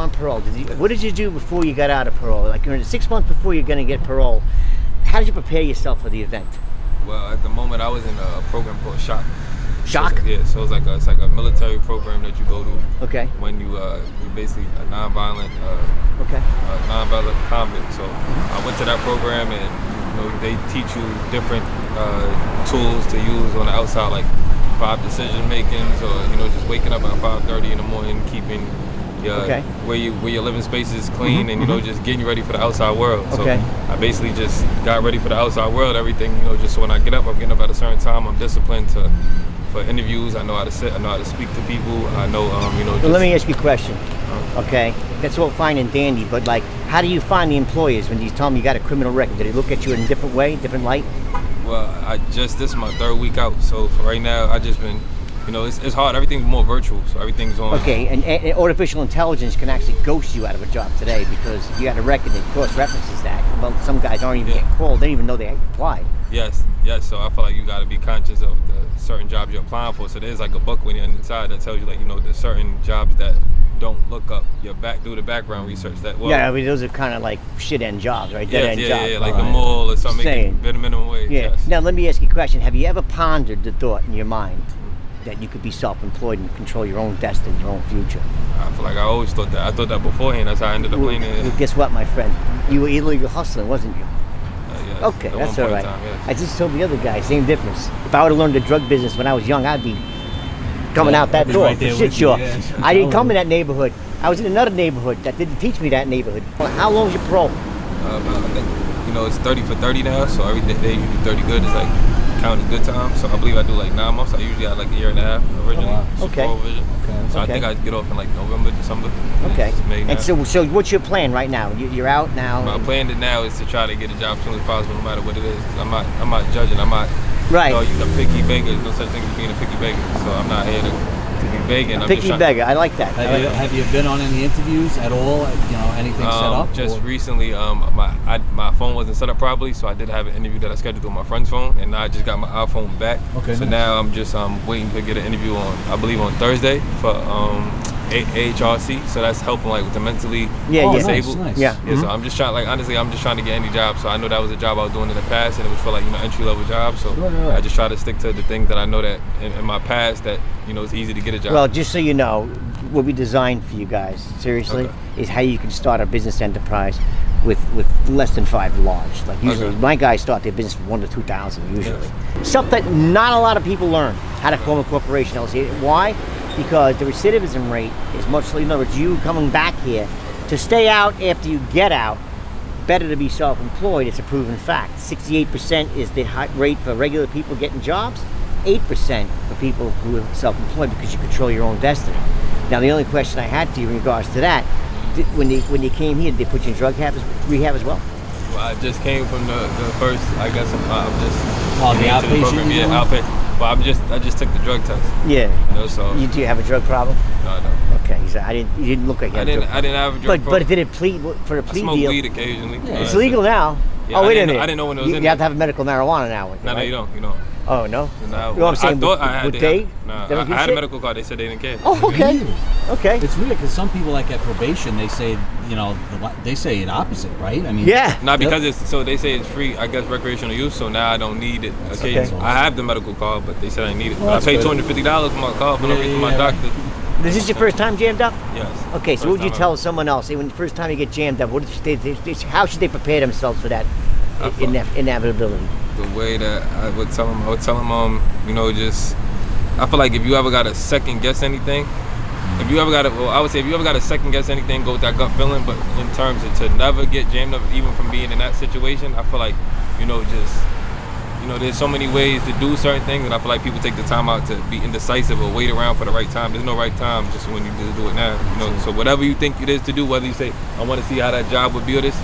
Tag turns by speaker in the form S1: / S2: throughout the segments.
S1: on parole. What did you do before you got out of parole? Like 6 months before you're going to get parole, how did you prepare yourself for the event?
S2: Well, at the moment, I was in a program called SHOCK.
S1: SHOCK?
S2: So it's like a military program that you go to.
S1: Okay.
S2: When you're basically a nonviolent convict. So I went to that program, and they teach you different tools to use on the outside, like 5 decision makings, or just waking up at 5:30 in the morning, keeping where your living space is clean, and just getting you ready for the outside world. So I basically just got ready for the outside world. Everything, just so when I get up, I'm getting up at a certain time. I'm disciplined for interviews. I know how to sit. I know how to speak to people. I know,
S1: Well, let me ask you a question. Okay, that's all fine and dandy, but like, how do you find the employers when you tell them you got a criminal record? Do they look at you in a different way, different light?
S2: Well, this is my 3rd week out, so for right now, I just been, it's hard. Everything's more virtual, so everything's on.
S1: Okay, and artificial intelligence can actually ghost you out of a job today because if you got a record that cross-references that. Well, some guys aren't even getting called. They don't even know they applied.
S2: Yes. So I feel like you got to be conscious of the certain jobs you're applying for. So there's like a book when you're inside that tells you, like, there's certain jobs that don't look up do the background research.
S1: I mean, those are kind of like shit-end jobs, right? Dead-end jobs.
S2: Yeah, like the mall or something, making better minimum wage.
S1: Yeah.
S2: Yes.
S1: Now, let me ask you a question. Have you ever pondered the thought in your mind that you could be self-employed and control your own destiny, your own future?
S2: I feel like I always thought that. I thought that beforehand. That's how I ended up playing it.
S1: Well, guess what, my friend? You were illegal hustling, wasn't you?
S2: Yes.
S1: Okay, that's all right. I just told the other guy, same difference. If I would have learned the drug business when I was young, I'd be coming out that door.
S3: Right there
S1: shit sure.
S3: Yeah.
S1: I didn't come in that neighborhood. I was in another neighborhood that didn't teach me that neighborhood. How long was your parole?
S2: I think, it's 30 for 30 now, so every day you do 30 good is like counted good time. So I believe I do like 9 months. I usually had like a year and a half originally.
S1: Okay.
S2: So I think I get off in like November, December.
S1: Okay. And so what's your plan right now? You're out now?
S2: My plan now is to try to get a job as soon as possible, no matter what it is. I'm not judging. I'm not.
S1: Right.
S2: You're a picky beggar. There's no such thing as being a picky beggar. So I'm not here to be begging.
S1: Picky beggar. I like that.
S3: Have you been on any interviews at all? Anything set up?
S2: Just recently, my phone wasn't set up properly, so I did have an interview that I scheduled with my friend's phone, and I just got my iPhone back.
S3: Okay.
S2: So now I'm just waiting to get an interview I believe on Thursday for AHRC. So that's helping like with the mentally disabled.
S3: Nice.
S1: Yeah.
S2: So I'm just trying, honestly, I'm just trying to get any job. So I know that was a job I was doing in the past, and it was for like entry level jobs. So
S3: Right.
S2: I just try to stick to the things that I know that in my past that it's easy to get a job.
S1: Well, just so you know, what we designed for you guys, seriously, is how you can start a business enterprise with less than 5 large. Like usually, my guys start their business from 1 to 2,000 usually. Stuff that not a lot of people learn, how to form a corporation. Why? Because the recidivism rate is much, in other words, you coming back here, to stay out after you get out, better to be self-employed. It's a proven fact. 68% is the high rate for regular people getting jobs, 8% for people who are self-employed because you control your own destiny. Now, the only question I had for you in regards to that, when you came here, did they put you in drug rehab as well?
S2: Well, I just came from the first, I guess, I'm just
S3: the outpatient?
S2: Yeah, outpatient. But I just took the drug test.
S1: Yeah.
S2: So
S1: do you have a drug problem?
S2: No.
S1: Okay, you didn't look like you had a drug problem.
S2: I didn't have a drug problem.
S1: But did it plead for a plea deal?
S2: I smoke weed occasionally.
S1: Yeah, it's legal now.
S2: Yeah,
S1: wait a minute.
S2: I didn't know when it was in
S1: You have to have a medical marijuana now.
S2: No, you don't.
S1: Oh, no?
S2: No,
S1: I'm saying,
S2: I thought I had
S1: would they?
S2: Nah,
S1: They don't
S2: I
S1: give
S2: had
S1: shit?
S2: a medical card. They said they didn't care.
S1: Oh, okay. Okay.
S3: It's weird because some people, like at probation, they say, they say it opposite, right? I mean,
S1: yeah.
S2: Not because they say it's free, I guess, recreational use, so now I don't need it. Okay. I have the medical card, but they said I need it.
S3: Well,
S2: I paid $250 for my card for no reason, my doctor.
S1: Is this your first time jammed up?
S2: Yes.
S1: Okay, so what would you tell someone else? When the first time you get jammed up, how should they prepare themselves for that inevitability?
S2: The way that I would tell them, just, I feel like if you ever got to second guess anything, if you ever got to second guess anything, go with that gut feeling. But in terms of to never get jammed up, even from being in that situation, I feel like, there's so many ways to do certain things, and I feel like people take the time out to be indecisive or wait around for the right time. There's no right time, just when you just do it now. So whatever you think it is to do, whether you say, I want to see how that job would be or this,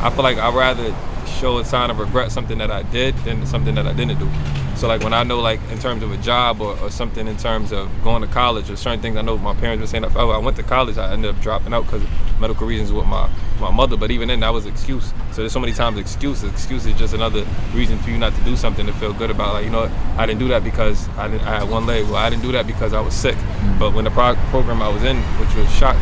S2: I feel like I'd rather show a sign of regret something that I did than something that I didn't do. So like when I know, like in terms of a job or something in terms of going to college or certain things, I know my parents were saying, I went to college, I ended up dropping out because of medical reasons with my mother, but even then that was an excuse. So there's so many times excuse is just another reason for you not to do something to feel good about, like, I didn't do that because I had one leg, well, I didn't do that because I was sick. But when the program I was in, which was SHOCK,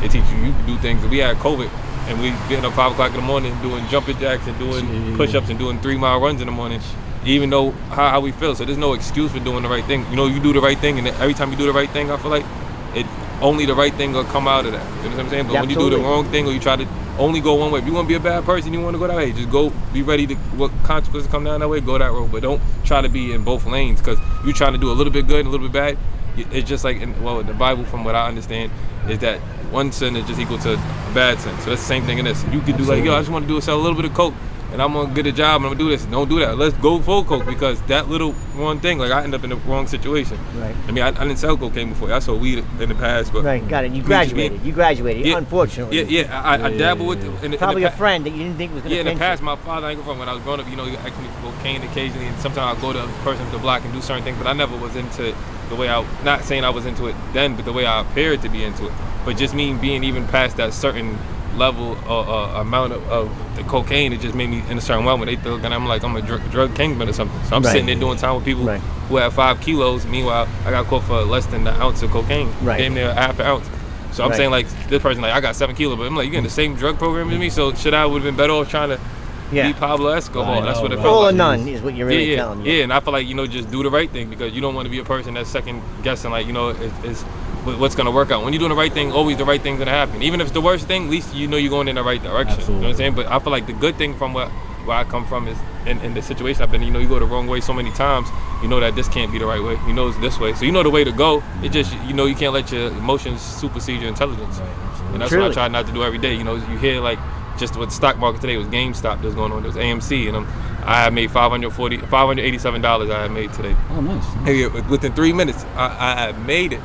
S2: They teach you can do things. We had COVID, and we getting up 5 o'clock in the morning, doing jumping jacks and doing push-ups and doing 3-mile runs in the morning, even though how we feel. So there's no excuse for doing the right thing. You know, you do the right thing, and every time you do the right thing, I feel like only the right thing will come out of that. You know what I'm saying? But when you do the wrong thing, or you try to only go one way, if you want to be a bad person, you want to go that way, just go, be ready to, what consequences come down that way, go that road. But don't try to be in both lanes, because you're trying to do a little bit good and a little bit bad. It's just like, the Bible, from what I understand, is that one sin is just equal to a bad sin. So that's the same thing in this. You could do like, yo, I just want to sell a little bit of coke, and I'm gonna get a job and I'm gonna do this. Don't do that. Let's go full coke, because that little one thing, like, I end up in the wrong situation.
S1: Right.
S2: I mean, I didn't sell cocaine before. I sold weed in the past, but
S1: right, got it. You graduated.
S2: Yeah,
S1: unfortunately.
S2: Yeah. I dabbled with
S1: probably a friend that you didn't think was gonna.
S2: Yeah, in the past, my father, I ain't from when I was growing up. You know, he asked me for cocaine occasionally, and sometimes I'd go to a person at the block and do certain things, but I never was into it the way not saying I was into it then, but the way I appeared to be into it. But just me being even past that certain level amount of the cocaine, it just made me in a certain way when they thought that I'm a drug kingpin or something. So I'm sitting there doing time with people who have 5 kilos. Meanwhile, I got caught for less than an ounce of cocaine. Damn near half an ounce. So I'm saying, like, this person, like, I got 7 kilos, but I'm like, you getting the same drug program as me, so should I would have been better off trying to be Pablo Escobar? That's what it felt
S1: all
S2: like.
S1: or none is what you're really telling me.
S2: Yeah, and I feel like, just do the right thing, because you don't want to be a person that's second guessing, like, it's what's going to work out. When you're doing the right thing, always the right thing's going to happen. Even if it's the worst thing, at least you know you're going in the right direction.
S3: Absolutely.
S2: You know what I'm saying? But I feel like the good thing from where I come from is, in the situation I've been, you go the wrong way so many times, you know that this can't be the right way. You know it's this way. So you know the way to go. It just, you can't let your emotions supersede your intelligence.
S3: Right,
S2: and that's
S1: Truly.
S2: what I try not to do every day. You hear, like, just with the stock market today, it was GameStop that was going on. There was AMC, and I had made $587 I had made today.
S3: Oh, nice.
S2: Hey, within 3 minutes, I had made it,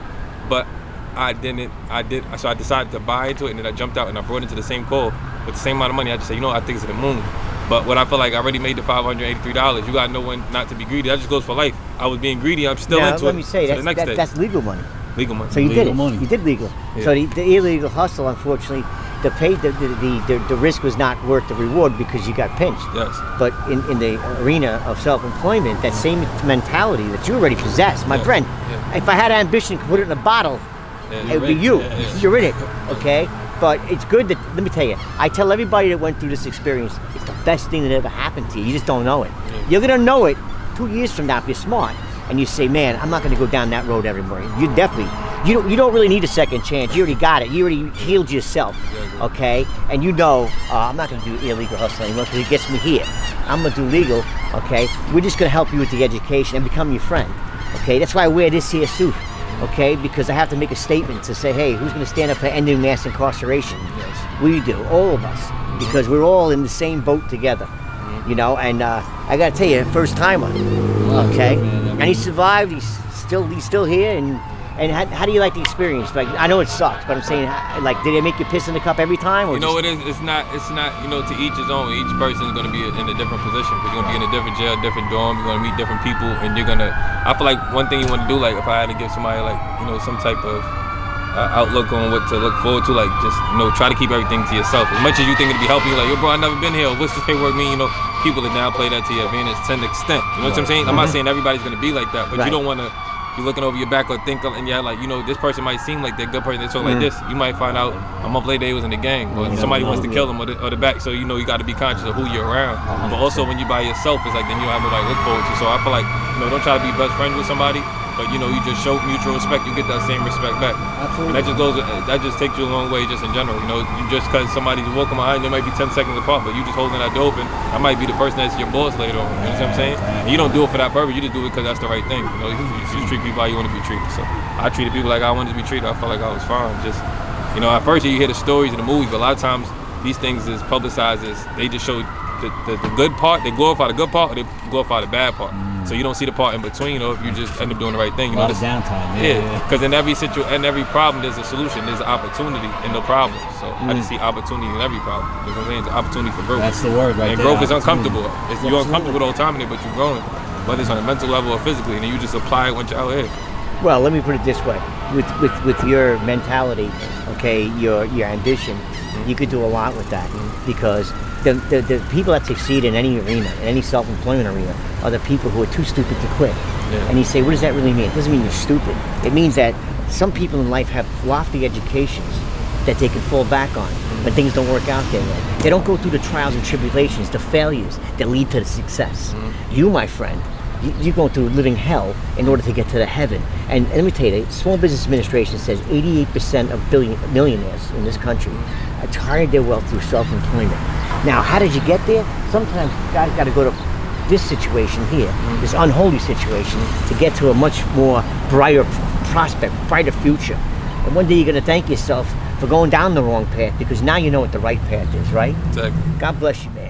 S2: but so I decided to buy into it, and then I jumped out and I brought into the same call with the same amount of money. I just said, I think it's the moon. But what I feel like, I already made the $583. You gotta know when not to be greedy. That just goes for life. I was being greedy. I'm still into it.
S1: Let me say,
S2: the next day.
S1: that's legal money.
S2: Legal money.
S1: So you
S3: Legal
S1: did it.
S3: money.
S1: You did legal.
S2: Yeah.
S1: So the illegal hustle, unfortunately, the risk was not worth the reward because you got pinched.
S2: Yes.
S1: But in the arena of self-employment, that same mentality that you already possess, my friend.
S2: Yeah.
S1: If I had ambition, could put it in a bottle, it would be you.
S2: Yeah.
S1: You're in it, okay? But it's good that, let me tell you, I tell everybody that went through this experience, it's the best thing that ever happened to you. You just don't know it.
S2: Yeah.
S1: You're gonna know it 2 years from now if you're smart. And you say, man, I'm not gonna go down that road evermore. You definitely, you don't really need a second chance. You already got it. You already healed yourself, okay? And I'm not gonna do illegal hustle anymore because it gets me here. I'm gonna do legal, okay? We're just gonna help you with the education and become your friend, okay? That's why I wear this here suit, okay? Because I have to make a statement to say, hey, who's gonna stand up for ending mass incarceration?
S2: Yes.
S1: We do, all of us, because we're all in the same boat together, and I gotta tell you, first timer, okay? And he survived, he's still here, and how do you like the experience? Like, I know it sucks, but I'm saying, like, did they make you piss in the cup every time? Or
S2: It's not, to each his own. Each person is going to be in a different position, because you're going to be in a different jail, different dorm, you're going to meet different people, and I feel like one thing you want to do, like, if I had to give somebody, like, some type of outlook on what to look forward to, like, just, try to keep everything to yourself. As much as you think it'll be helping you, like, yo, bro, I never been here, what's this paperwork mean? People that now play that to your advantage to an extent. You know what I'm saying? I'm not saying everybody's going to be like that, but you don't want to be looking over your back or think, and this person might seem like they're a good person, they talk like this. You might find out a month later they was in the gang, or somebody wants to kill them, or the back. So you got to be conscious of who you're around. But also when you by yourself, it's like then you don't have nobody to look forward to. So I feel like don't try to be best friends with somebody, but you just show mutual respect. You get that same respect back.
S3: Absolutely.
S2: And that just takes you a long way, just in general. You just because somebody's walking behind you, might be 10 seconds apart, but you just holding that door open. That might be the person that's your boss later on. You know what I'm saying? And you don't do it for that purpose. You just do it because that's the right thing. You just treat people how you want to be treated. So I treated people like I wanted to be treated. I felt like I was fine. Just at first you hear the stories in the movies, but a lot of times these things is publicized as they just show the good part. They glorify the good part, or they glorify the bad part. So you don't see the part in between, or if you just end up doing the right thing.
S3: A lot of downtime.
S2: Yeah, because in every problem there's a solution. There's an opportunity in the problem. So I just see opportunity in every problem. You know what I'm saying? It's an opportunity for growth.
S3: That's the word right
S2: and
S3: there.
S2: growth is uncomfortable. You're uncomfortable all the time in it, but you're growing. Whether it's on a mental level or physically, and then you just apply it once you're out here.
S1: Well, let me put it this way: with your mentality, okay, your ambition, you could do a lot with that, because the people that succeed in any arena, in any self-employment arena, are the people who are too stupid to quit.
S2: Yeah.
S1: And you say, what does that really mean? It doesn't mean you're stupid. It means that some people in life have lofty educations, that they can fall back on when things don't work out their way. They don't go through the trials and tribulations, the failures that lead to the success. You, my friend, you're going through living hell in order to get to the heaven. And let me tell you, the Small Business Administration says 88% of millionaires in this country acquired their wealth through self-employment. Now, how did you get there? Sometimes guys got to go to this situation here, this unholy situation, to get to a much more brighter prospect, brighter future. And one day you're going to thank yourself for going down the wrong path, because now you know what the right path is, right?
S2: Exactly.
S1: God bless you, man.